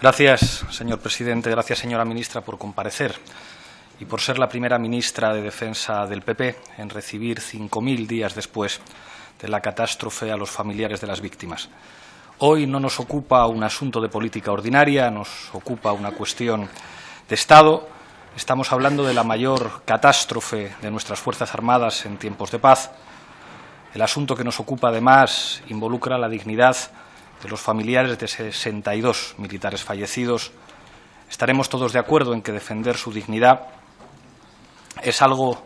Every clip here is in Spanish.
Gracias, señor presidente. Gracias, señora ministra, por comparecer y por ser la primera ministra de Defensa del PP en recibir 5.000 días después de la catástrofe a los familiares de las víctimas. Hoy no nos ocupa un asunto de política ordinaria, nos ocupa una cuestión de Estado. Estamos hablando de la mayor catástrofe de nuestras Fuerzas Armadas en tiempos de paz. El asunto que nos ocupa, además, involucra la dignidad de los familiares de 62 militares fallecidos. Estaremos todos de acuerdo en que defender su dignidad es algo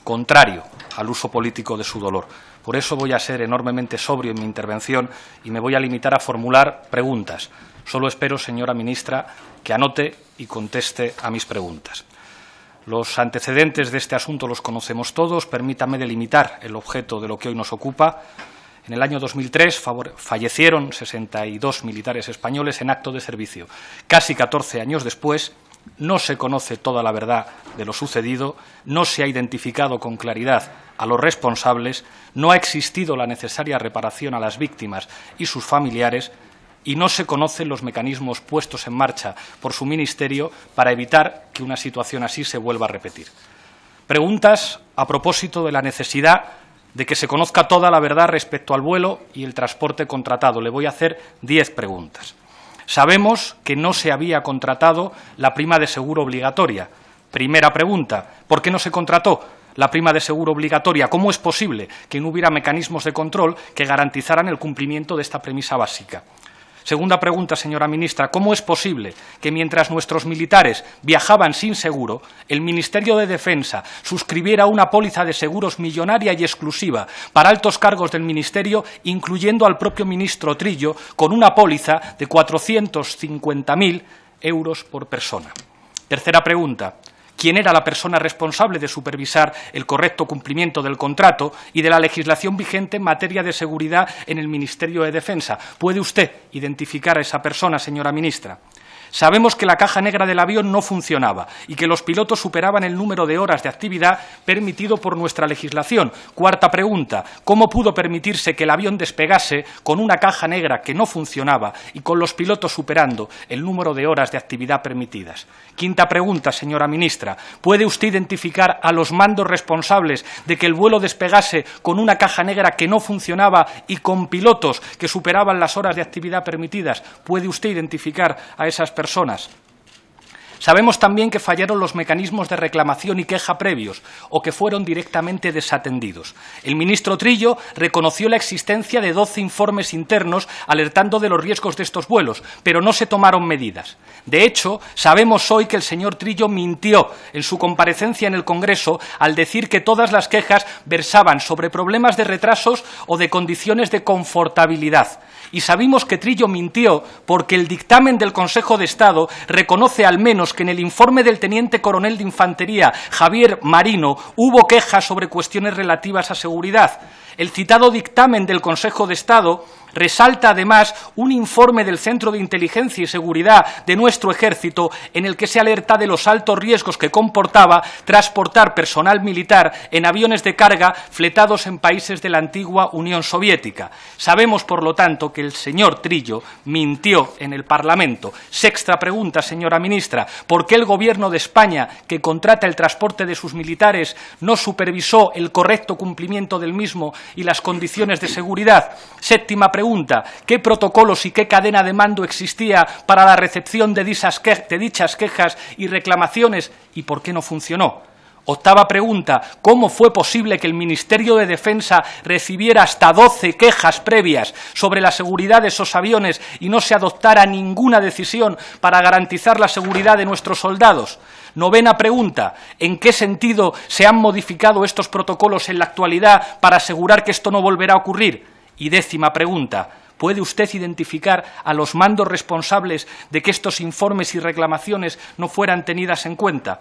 contrario al uso político de su dolor. Por eso voy a ser enormemente sobrio en mi intervención y me voy a limitar a formular preguntas. Solo espero, señora ministra, que anote y conteste a mis preguntas. Los antecedentes de este asunto los conocemos todos. Permítame delimitar el objeto de lo que hoy nos ocupa. En el año 2003 fallecieron 62 militares españoles en acto de servicio. Casi 14 años después, no se conoce toda la verdad de lo sucedido, no se ha identificado con claridad a los responsables, no ha existido la necesaria reparación a las víctimas y sus familiares y no se conocen los mecanismos puestos en marcha por su ministerio para evitar que una situación así se vuelva a repetir. Preguntas a propósito de la necesidad de que se conozca toda la verdad respecto al vuelo y el transporte contratado. Le voy a hacer 10 preguntas. Sabemos que no se había contratado la prima de seguro obligatoria. Primera pregunta, ¿por qué no se contrató la prima de seguro obligatoria? ¿Cómo es posible que no hubiera mecanismos de control que garantizaran el cumplimiento de esta premisa básica? Segunda pregunta, señora ministra, ¿cómo es posible que mientras nuestros militares viajaban sin seguro, el Ministerio de Defensa suscribiera una póliza de seguros millonaria y exclusiva para altos cargos del Ministerio, incluyendo al propio ministro Trillo, con una póliza de 450.000 euros por persona? Tercera pregunta, ¿quién era la persona responsable de supervisar el correcto cumplimiento del contrato y de la legislación vigente en materia de seguridad en el Ministerio de Defensa? ¿Puede usted identificar a esa persona, señora ministra? Sabemos que la caja negra del avión no funcionaba y que los pilotos superaban el número de horas de actividad permitido por nuestra legislación. Cuarta pregunta, ¿cómo pudo permitirse que el avión despegase con una caja negra que no funcionaba y con los pilotos superando el número de horas de actividad permitidas? Quinta pregunta, señora ministra, ¿puede usted identificar a los mandos responsables de que el vuelo despegase con una caja negra que no funcionaba y con pilotos que superaban las horas de actividad permitidas? ¿Puede usted identificar a esas personas? Sabemos también que fallaron los mecanismos de reclamación y queja previos o que fueron directamente desatendidos. El ministro Trillo reconoció la existencia de 12 informes internos alertando de los riesgos de estos vuelos, pero no se tomaron medidas. De hecho, sabemos hoy que el señor Trillo mintió en su comparecencia en el Congreso al decir que todas las quejas versaban sobre problemas de retrasos o de condiciones de confortabilidad. Y sabemos que Trillo mintió porque el dictamen del Consejo de Estado reconoce al menos que en el informe del teniente coronel de Infantería, Javier Marino, hubo quejas sobre cuestiones relativas a seguridad. El citado dictamen del Consejo de Estado resalta además un informe del Centro de Inteligencia y Seguridad de nuestro Ejército en el que se alerta de los altos riesgos que comportaba transportar personal militar en aviones de carga fletados en países de la antigua Unión Soviética. Sabemos, por lo tanto, que el señor Trillo mintió en el Parlamento. Sexta pregunta, señora ministra, ¿por qué el Gobierno de España, que contrata el transporte de sus militares, no supervisó el correcto cumplimiento del mismo y las condiciones de seguridad? Séptima pregunta, ¿qué protocolos y qué cadena de mando existía para la recepción de dichas quejas y reclamaciones y por qué no funcionó? Octava pregunta, ¿cómo fue posible que el Ministerio de Defensa recibiera hasta 12 quejas previas sobre la seguridad de esos aviones y no se adoptara ninguna decisión para garantizar la seguridad de nuestros soldados? Novena pregunta, ¿en qué sentido se han modificado estos protocolos en la actualidad para asegurar que esto no volverá a ocurrir? Y décima pregunta, ¿puede usted identificar a los mandos responsables de que estos informes y reclamaciones no fueran tenidas en cuenta?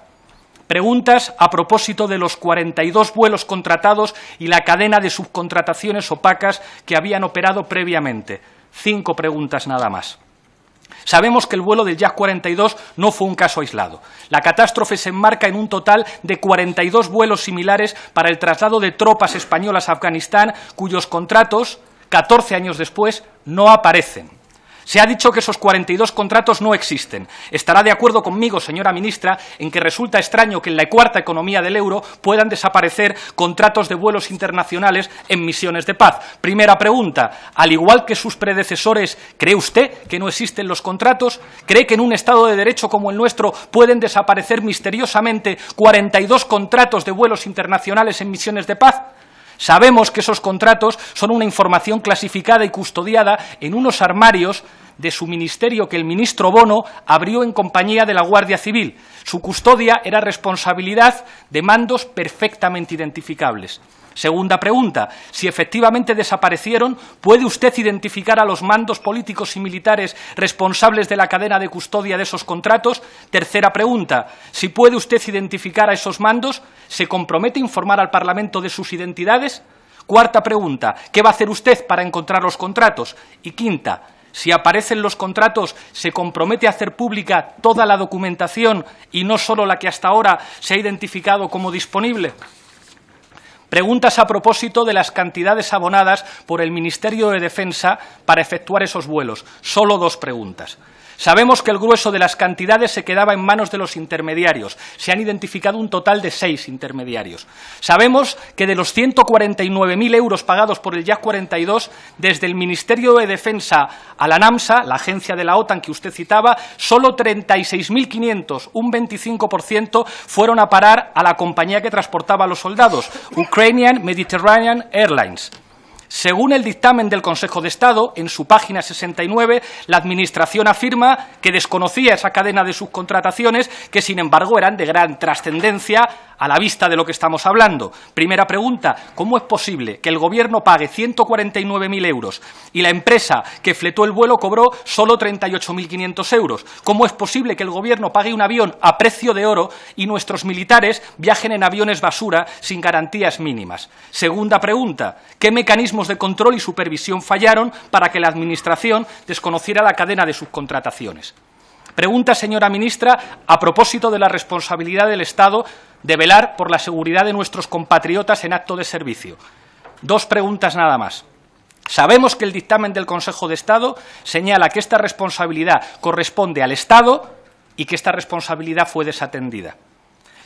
Preguntas a propósito de los 42 vuelos contratados y la cadena de subcontrataciones opacas que habían operado previamente. 5 preguntas nada más. Sabemos que el vuelo del Yak 42 no fue un caso aislado. La catástrofe se enmarca en un total de 42 vuelos similares para el traslado de tropas españolas a Afganistán, cuyos contratos, 14 años después, no aparecen. Se ha dicho que esos 42 contratos no existen. Estará de acuerdo conmigo, señora ministra, en que resulta extraño que en la cuarta economía del euro puedan desaparecer contratos de vuelos internacionales en misiones de paz. Primera pregunta, al igual que sus predecesores, ¿cree usted que no existen los contratos? ¿Cree que en un Estado de Derecho como el nuestro pueden desaparecer misteriosamente 42 contratos de vuelos internacionales en misiones de paz? Sabemos que esos contratos son una información clasificada y custodiada en unos armarios de su ministerio que el ministro Bono abrió en compañía de la Guardia Civil. Su custodia era responsabilidad de mandos perfectamente identificables. Segunda pregunta, si efectivamente desaparecieron, ¿puede usted identificar a los mandos políticos y militares responsables de la cadena de custodia de esos contratos? Tercera pregunta, si puede usted identificar a esos mandos, ¿se compromete a informar al Parlamento de sus identidades? Cuarta pregunta, ¿qué va a hacer usted para encontrar los contratos? Y quinta, si aparecen los contratos, ¿se compromete a hacer pública toda la documentación y no solo la que hasta ahora se ha identificado como disponible? Preguntas a propósito de las cantidades abonadas por el Ministerio de Defensa para efectuar esos vuelos. Solo dos preguntas. Sabemos que el grueso de las cantidades se quedaba en manos de los intermediarios. Se han identificado un total de 6 intermediarios. Sabemos que de los 149.000 euros pagados por el Yak 42, desde el Ministerio de Defensa a la NAMSA, la agencia de la OTAN que usted citaba, solo 36.500, un 25%, fueron a parar a la compañía que transportaba a los soldados, Ukrainian Mediterranean Airlines. Según el dictamen del Consejo de Estado, en su página 69, la Administración afirma que desconocía esa cadena de subcontrataciones que, sin embargo, eran de gran trascendencia a la vista de lo que estamos hablando. Primera pregunta, ¿cómo es posible que el Gobierno pague 149.000 euros y la empresa que fletó el vuelo cobró solo 38.500 euros? ¿Cómo es posible que el Gobierno pague un avión a precio de oro y nuestros militares viajen en aviones basura sin garantías mínimas? Segunda pregunta, ¿qué mecanismos de control y supervisión fallaron para que la Administración desconociera la cadena de subcontrataciones? Pregunta, señora ministra, a propósito de la responsabilidad del Estado de velar por la seguridad de nuestros compatriotas en acto de servicio. Dos preguntas nada más. Sabemos que el dictamen del Consejo de Estado señala que esta responsabilidad corresponde al Estado y que esta responsabilidad fue desatendida.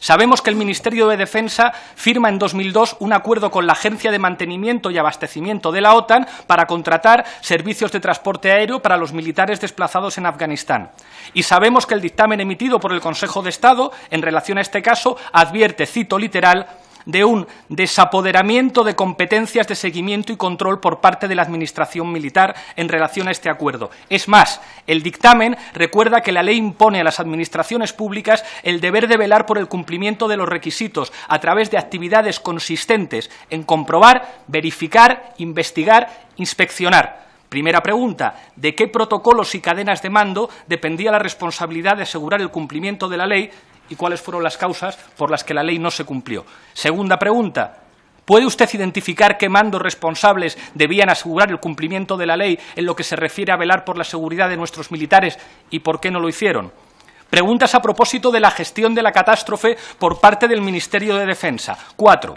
Sabemos que el Ministerio de Defensa firma en 2002 un acuerdo con la Agencia de Mantenimiento y Abastecimiento de la OTAN para contratar servicios de transporte aéreo para los militares desplazados en Afganistán. Y sabemos que el dictamen emitido por el Consejo de Estado en relación a este caso advierte, cito literal, de un desapoderamiento de competencias de seguimiento y control por parte de la Administración militar en relación a este acuerdo. Es más, el dictamen recuerda que la ley impone a las administraciones públicas el deber de velar por el cumplimiento de los requisitos a través de actividades consistentes en comprobar, verificar, investigar, inspeccionar. Primera pregunta, ¿de qué protocolos y cadenas de mando dependía la responsabilidad de asegurar el cumplimiento de la ley y cuáles fueron las causas por las que la ley no se cumplió? Segunda pregunta, ¿puede usted identificar qué mandos responsables debían asegurar el cumplimiento de la ley en lo que se refiere a velar por la seguridad de nuestros militares y por qué no lo hicieron? Preguntas a propósito de la gestión de la catástrofe por parte del Ministerio de Defensa. 4.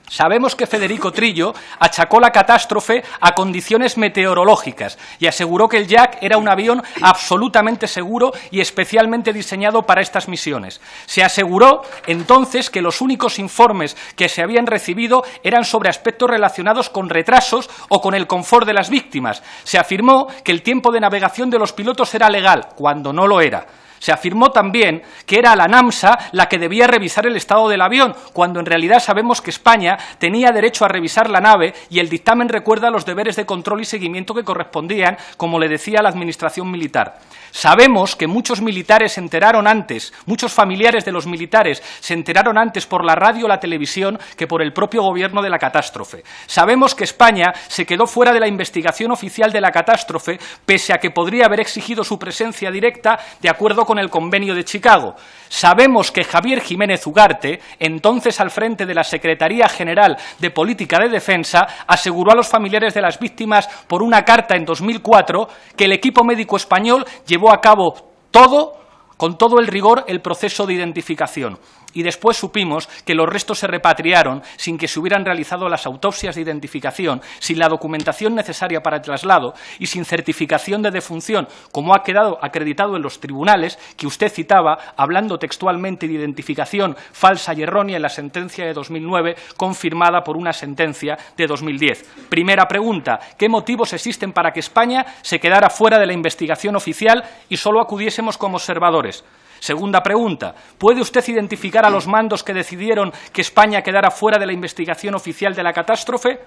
Sabemos que Federico Trillo achacó la catástrofe a condiciones meteorológicas y aseguró que el Yak era un avión absolutamente seguro y especialmente diseñado para estas misiones. Se aseguró entonces que los únicos informes que se habían recibido eran sobre aspectos relacionados con retrasos o con el confort de las víctimas. Se afirmó que el tiempo de navegación de los pilotos era legal, cuando no lo era. Se afirmó también que era la NAMSA la que debía revisar el estado del avión, cuando en realidad sabemos que España tenía derecho a revisar la nave y el dictamen recuerda los deberes de control y seguimiento que correspondían, como le decía, a la Administración militar. Sabemos que muchos militares se enteraron antes, muchos familiares de los militares se enteraron antes por la radio o la televisión que por el propio gobierno de la catástrofe. Sabemos que España se quedó fuera de la investigación oficial de la catástrofe, pese a que podría haber exigido su presencia directa de acuerdo con el Convenio de Chicago. Sabemos que Javier Jiménez Ugarte, entonces al frente de la Secretaría General de Política de Defensa, aseguró a los familiares de las víctimas por una carta en 2004 que el equipo médico español llevó a cabo con todo el rigor el proceso de identificación. y después supimos que los restos se repatriaron sin que se hubieran realizado las autopsias de identificación, sin la documentación necesaria para el traslado y sin certificación de defunción, como ha quedado acreditado en los tribunales que usted citaba, hablando textualmente de identificación falsa y errónea en la sentencia de 2009, confirmada por una sentencia de 2010. Primera pregunta, ¿qué motivos existen para que España se quedara fuera de la investigación oficial y solo acudiésemos como observadores? Segunda pregunta, ¿puede usted identificar a los mandos que decidieron que España quedara fuera de la investigación oficial de la catástrofe?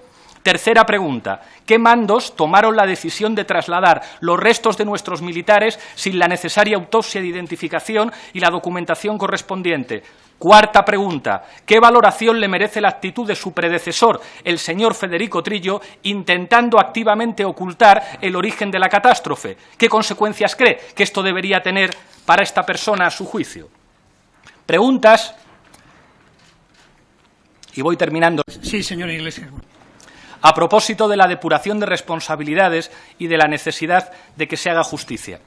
Tercera pregunta, ¿qué mandos tomaron la decisión de trasladar los restos de nuestros militares sin la necesaria autopsia de identificación y la documentación correspondiente? Cuarta pregunta, ¿qué valoración le merece la actitud de su predecesor, el señor Federico Trillo, intentando activamente ocultar el origen de la catástrofe? ¿Qué consecuencias cree que esto debería tener para esta persona a su juicio? Preguntas. Y voy terminando. Sí, señora Iglesias. A propósito de la depuración de responsabilidades y de la necesidad de que se haga justicia.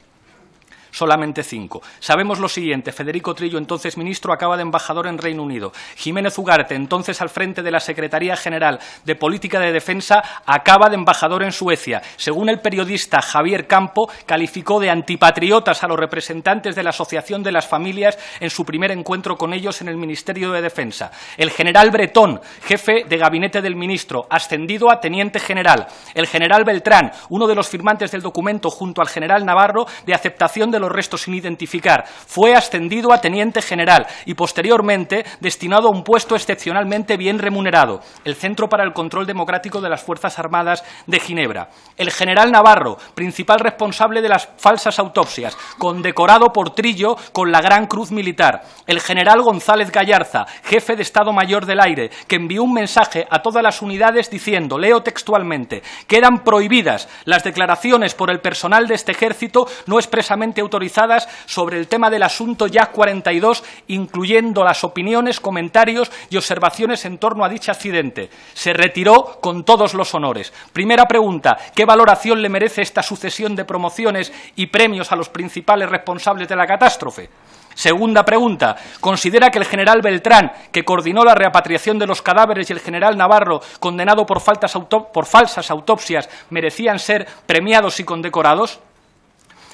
Solamente 5. Sabemos lo siguiente. Federico Trillo, entonces ministro, acaba de embajador en Reino Unido. Jiménez Ugarte, entonces al frente de la Secretaría General de Política de Defensa, acaba de embajador en Suecia. Según el periodista Javier Campo, calificó de antipatriotas a los representantes de la Asociación de las Familias en su primer encuentro con ellos en el Ministerio de Defensa. El general Bretón, jefe de gabinete del ministro, ascendido a teniente general. El general Beltrán, uno de los firmantes del documento junto al general Navarro de aceptación de los restos sin identificar, fue ascendido a teniente general y posteriormente destinado a un puesto excepcionalmente bien remunerado, el Centro para el Control Democrático de las Fuerzas Armadas de Ginebra. El general Navarro, principal responsable de las falsas autopsias, condecorado por Trillo con la Gran Cruz Militar. El general González Gallarza, jefe de Estado Mayor del Aire, que envió un mensaje a todas las unidades diciendo, leo textualmente, quedan prohibidas las declaraciones por el personal de este ejército no expresamente autorizadas sobre el tema del asunto Yak 42, incluyendo las opiniones, comentarios y observaciones en torno a dicho accidente. Se retiró con todos los honores. Primera pregunta, ¿qué valoración le merece esta sucesión de promociones y premios a los principales responsables de la catástrofe? Segunda pregunta, ¿considera que el general Beltrán, que coordinó la repatriación de los cadáveres, y el general Navarro, condenado por falsas autopsias, merecían ser premiados y condecorados?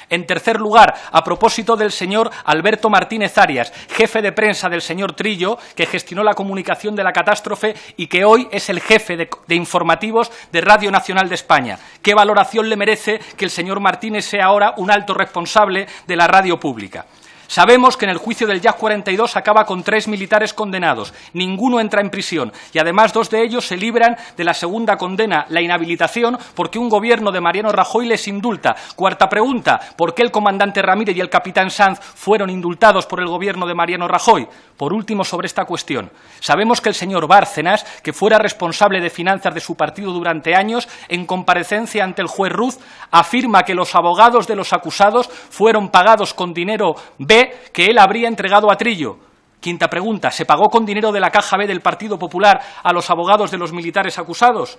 En tercer lugar, a propósito del señor Alberto Martínez Arias, jefe de prensa del señor Trillo, que gestionó la comunicación de la catástrofe y que hoy es el jefe de informativos de Radio Nacional de España. ¿Qué valoración le merece que el señor Martínez sea ahora un alto responsable de la radio pública? Sabemos que en el juicio del Yak 42 acaba con 3 militares condenados, ninguno entra en prisión y además 2 de ellos se libran de la segunda condena, la inhabilitación, porque un gobierno de Mariano Rajoy les indulta. Cuarta pregunta, ¿por qué el comandante Ramírez y el capitán Sanz fueron indultados por el gobierno de Mariano Rajoy? Por último, sobre esta cuestión, sabemos que el señor Bárcenas, que fuera responsable de finanzas de su partido durante años, en comparecencia ante el juez Ruz, afirma que los abogados de los acusados fueron pagados con dinero B que él habría entregado a Trillo. Quinta pregunta, ¿se pagó con dinero de la caja B del Partido Popular a los abogados de los militares acusados?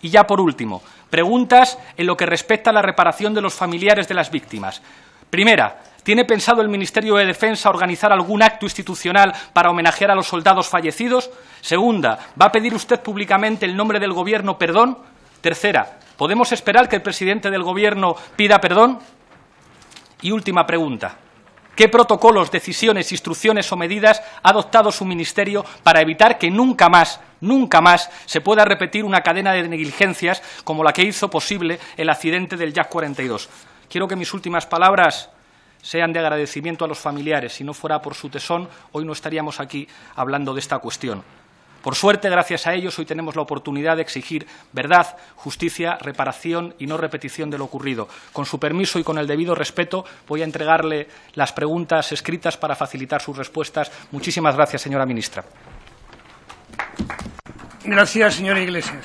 Y ya por último, preguntas en lo que respecta a la reparación de los familiares de las víctimas. Primera, ¿tiene pensado el Ministerio de Defensa organizar algún acto institucional para homenajear a los soldados fallecidos? Segunda, ¿va a pedir usted públicamente el nombre del Gobierno perdón? Tercera, ¿podemos esperar que el presidente del Gobierno pida perdón? Y última pregunta, ¿qué protocolos, decisiones, instrucciones o medidas ha adoptado su ministerio para evitar que nunca más se pueda repetir una cadena de negligencias como la que hizo posible el accidente del Yak 42? Quiero que mis últimas palabras sean de agradecimiento a los familiares. Si no fuera por su tesón, hoy no estaríamos aquí hablando de esta cuestión. Por suerte, gracias a ellos, hoy tenemos la oportunidad de exigir verdad, justicia, reparación y no repetición de lo ocurrido. Con su permiso y con el debido respeto, voy a entregarle las preguntas escritas para facilitar sus respuestas. Muchísimas gracias, señora ministra. Gracias, señora Iglesias.